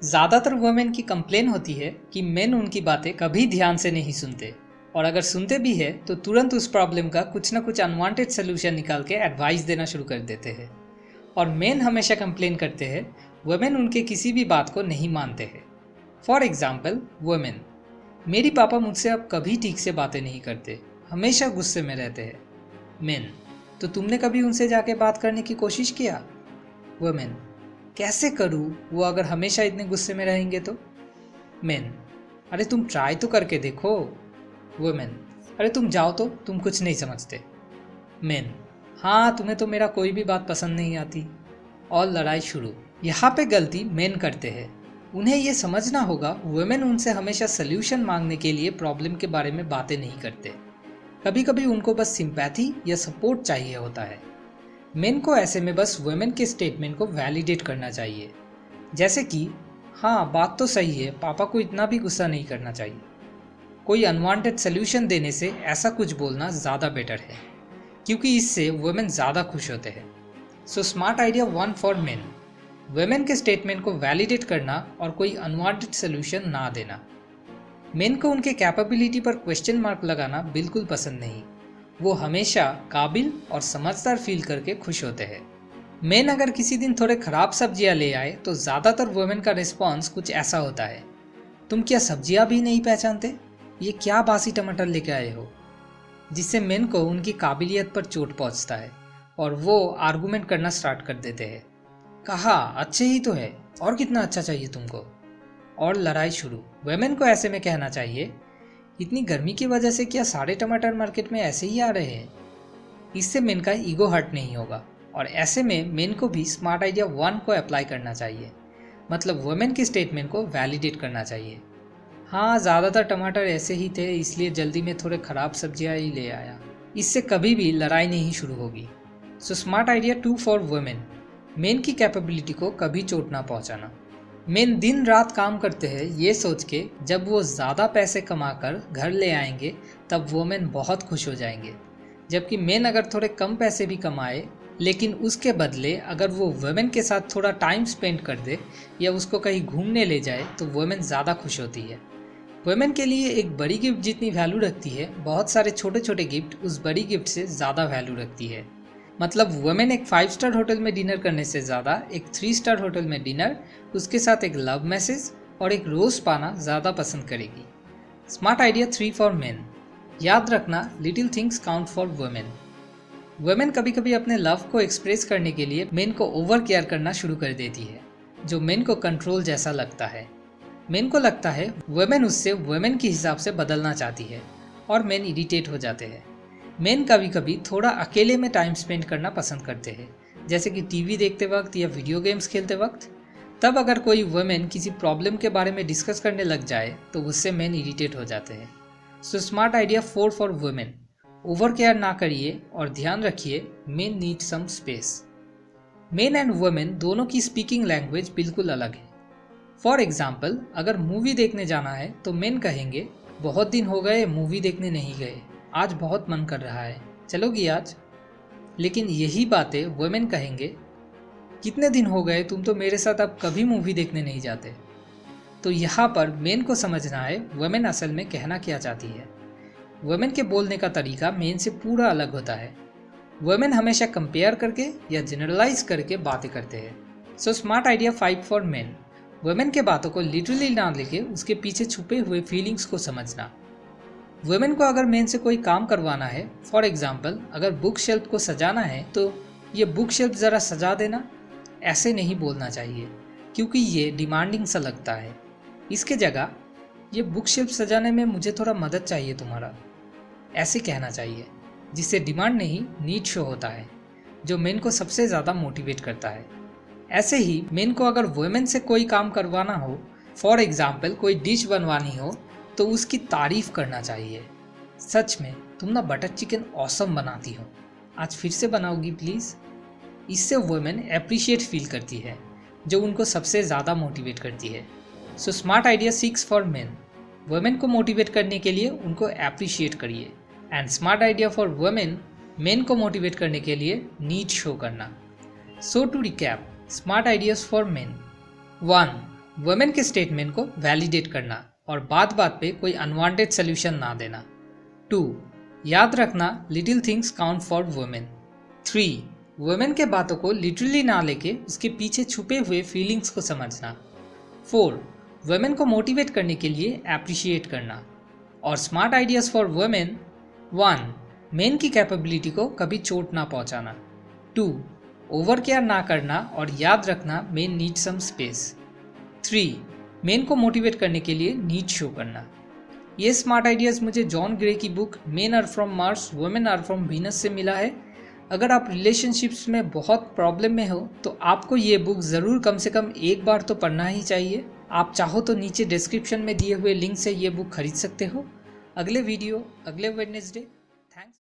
ज़्यादातर वुमेन की कंप्लेन होती है कि मेन उनकी बातें कभी ध्यान से नहीं सुनते, और अगर सुनते भी है तो तुरंत उस प्रॉब्लम का कुछ ना कुछ अनवांटेड सोल्यूशन निकाल के एडवाइस देना शुरू कर देते हैं। और मेन हमेशा कंप्लेन करते हैं वुमेन उनके किसी भी बात को नहीं मानते हैं। फॉर एग्जाम्पल वुमेन, मेरी पापा मुझसे अब कभी ठीक से बातें नहीं करते, हमेशा गुस्से में रहते हैं। मेन, तो तुमने कभी उनसे जाके बात करने की कोशिश किया? वुमेन, कैसे करूँ, वो अगर हमेशा इतने गुस्से में रहेंगे तो? मेन, अरे तुम ट्राई तो करके देखो। वुमेन, अरे तुम जाओ तो, तुम कुछ नहीं समझते। मेन, हाँ तुम्हें तो मेरा कोई भी बात पसंद नहीं आती। और लड़ाई शुरू। यहाँ पे गलती मेन करते हैं। उन्हें ये समझना होगा वुमेन उनसे हमेशा सोल्यूशन मांगने के लिए प्रॉब्लम के बारे में बातें नहीं करते। कभी कभी उनको बस सिंपैथी या सपोर्ट चाहिए होता है। मेन को ऐसे में बस वुमेन के स्टेटमेंट को वैलिडेट करना चाहिए, जैसे कि हाँ बात तो सही है, पापा को इतना भी गुस्सा नहीं करना चाहिए। कोई अनवांटेड सोल्यूशन देने से ऐसा कुछ बोलना ज़्यादा बेटर है, क्योंकि इससे वुमेन ज़्यादा खुश होते हैं। So smart idea 1 for men, women के स्टेटमेंट को वैलिडेट करना और कोई अनवांटेड सोल्यूशन ना देना। मेन को उनके कैपेबिलिटी पर क्वेश्चन मार्क लगाना बिल्कुल पसंद नहीं। वो हमेशा काबिल और समझदार फील करके खुश होते हैं। मेन अगर किसी दिन थोड़े खराब सब्जियां ले आए तो ज़्यादातर वुमेन का रिस्पॉन्स कुछ ऐसा होता है, तुम क्या सब्जियां भी नहीं पहचानते? ये क्या बासी टमाटर लेके आए हो? जिससे मेन को उनकी काबिलियत पर चोट पहुंचता है और वो आर्गुमेंट करना स्टार्ट कर देते हैं। कहा अच्छे ही तो है, और कितना अच्छा चाहिए तुमको? और लड़ाई शुरू। वुमेन को ऐसे में कहना चाहिए, इतनी गर्मी की वजह से क्या सारे टमाटर मार्केट में ऐसे ही आ रहे हैं? इससे मेन का ईगो हर्ट नहीं होगा, और ऐसे में मेन को भी स्मार्ट आइडिया 1 को अप्लाई करना चाहिए, मतलब वुमेन के स्टेटमेंट को वैलिडेट करना चाहिए। हाँ ज़्यादातर टमाटर ऐसे ही थे, इसलिए जल्दी में थोड़े ख़राब सब्जियाँ ही ले आया। इससे कभी भी लड़ाई नहीं शुरू होगी। सो smart idea 2 for women, main की कैपेबिलिटी को कभी चोट ना पहुँचाना। मेन दिन रात काम करते हैं ये सोच के जब वो ज़्यादा पैसे कमाकर घर ले आएंगे तब वुमेन बहुत खुश हो जाएंगे, जबकि मेन अगर थोड़े कम पैसे भी कमाए लेकिन उसके बदले अगर वो वुमेन के साथ थोड़ा टाइम स्पेंड कर दे या उसको कहीं घूमने ले जाए तो वुमेन ज़्यादा खुश होती है। वुमेन के लिए एक बड़ी गिफ्ट जितनी वैल्यू रखती है, बहुत सारे छोटे छोटे गिफ्ट उस बड़ी गिफ्ट से ज़्यादा वैल्यू रखती है। मतलब वुमेन एक 5 स्टार होटल में डिनर करने से ज़्यादा एक 3 स्टार होटल में डिनर, उसके साथ एक लव मैसेज और एक रोज़ पाना ज़्यादा पसंद करेगी। स्मार्ट आइडिया 3 फॉर मेन, याद रखना little things count for women. Women कभी कभी अपने लव को एक्सप्रेस करने के लिए मेन को ओवर केयर करना शुरू कर देती है, जो मेन को कंट्रोल जैसा लगता है। मेन को लगता है वुमेन उससे वुमेन के हिसाब से बदलना चाहती है और मेन इरिटेट हो जाते हैं। मेन कभी कभी थोड़ा अकेले में टाइम स्पेंड करना पसंद करते हैं, जैसे कि टीवी देखते वक्त या वीडियो गेम्स खेलते वक्त। तब अगर कोई वुमेन किसी प्रॉब्लम के बारे में डिस्कस करने लग जाए तो उससे मेन इरिटेट हो जाते हैं। So smart idea 4 for women, over care ना करिए और ध्यान रखिए men need some space. Men and women दोनों की स्पीकिंग लैंग्वेज बिल्कुल अलग है। फॉर एग्जाम्पल, अगर मूवी देखने जाना है तो मेन कहेंगे बहुत दिन हो गए मूवी देखने नहीं गए, आज बहुत मन कर रहा है, चलोगी आज? लेकिन यही बातें वुमेन कहेंगे, कितने दिन हो गए, तुम तो मेरे साथ अब कभी मूवी देखने नहीं जाते। तो यहाँ पर मेन को समझना है वुमेन असल में कहना क्या चाहती है। वुमेन के बोलने का तरीका मेन से पूरा अलग होता है। वुमेन हमेशा कंपेयर करके या जनरलाइज करके बातें करते हैं। So smart idea 5 for men, women के बातों को लिटरली ना लेके उसके पीछे छुपे हुए फीलिंग्स को समझना। वुमेन को अगर मेन से कोई काम करवाना है, फॉर एग्जाम्पल अगर बुक शेल्फ को सजाना है तो ये बुक शेल्फ ज़रा सजा देना, ऐसे नहीं बोलना चाहिए क्योंकि ये डिमांडिंग सा लगता है। इसके जगह ये बुक शेल्फ सजाने में मुझे थोड़ा मदद चाहिए तुम्हारा, ऐसे कहना चाहिए, जिससे डिमांड नहीं नीड शो होता है, जो मेन को सबसे ज़्यादा मोटिवेट करता है। ऐसे ही मेन को अगर वुमेन से कोई काम करवाना हो, फॉर एग्जाम्पल कोई डिश बनवानी हो, तो उसकी तारीफ करना चाहिए। सच में तुम ना बटर चिकन ऑसम बनाती हो, आज फिर से बनाओगी प्लीज़? इससे वुमेन अप्रिशिएट फील करती है, जो उनको सबसे ज़्यादा मोटिवेट करती है। So smart idea 6 for men, women को मोटिवेट करने के लिए उनको अप्रिशिएट करिए। And smart idea for women, men को मोटिवेट करने के लिए नीड शो करना। So to recap, smart ideas for men. 1. Women के स्टेटमेंट को वैलिडेट करना और बात बात पे कोई अनवांटेड सोल्यूशन ना देना। 2. याद रखना little things count for women. 3. Women के बातों को लिटरली ना लेके उसके पीछे छुपे हुए फीलिंग्स को समझना। 4. वुमेन को मोटिवेट करने के लिए अप्रिशिएट करना। और smart ideas for women. 1. Main की कैपेबिलिटी को कभी चोट ना पहुंचाना। 2. ओवर केयर ना करना और याद रखना men need some space. 3. Men को मोटिवेट करने के लिए नीड शो करना। ये स्मार्ट आइडियाज़ मुझे जॉन ग्रे की book men are from Mars women are from Venus से मिला है। अगर आप रिलेशनशिप्स में बहुत प्रॉब्लम में हो तो आपको ये बुक ज़रूर कम से कम एक बार तो पढ़ना ही चाहिए। आप चाहो तो नीचे डिस्क्रिप्शन में दिए हुए लिंक से ये बुक खरीद सकते हो। अगले वेडनेसडे। थैंक्स।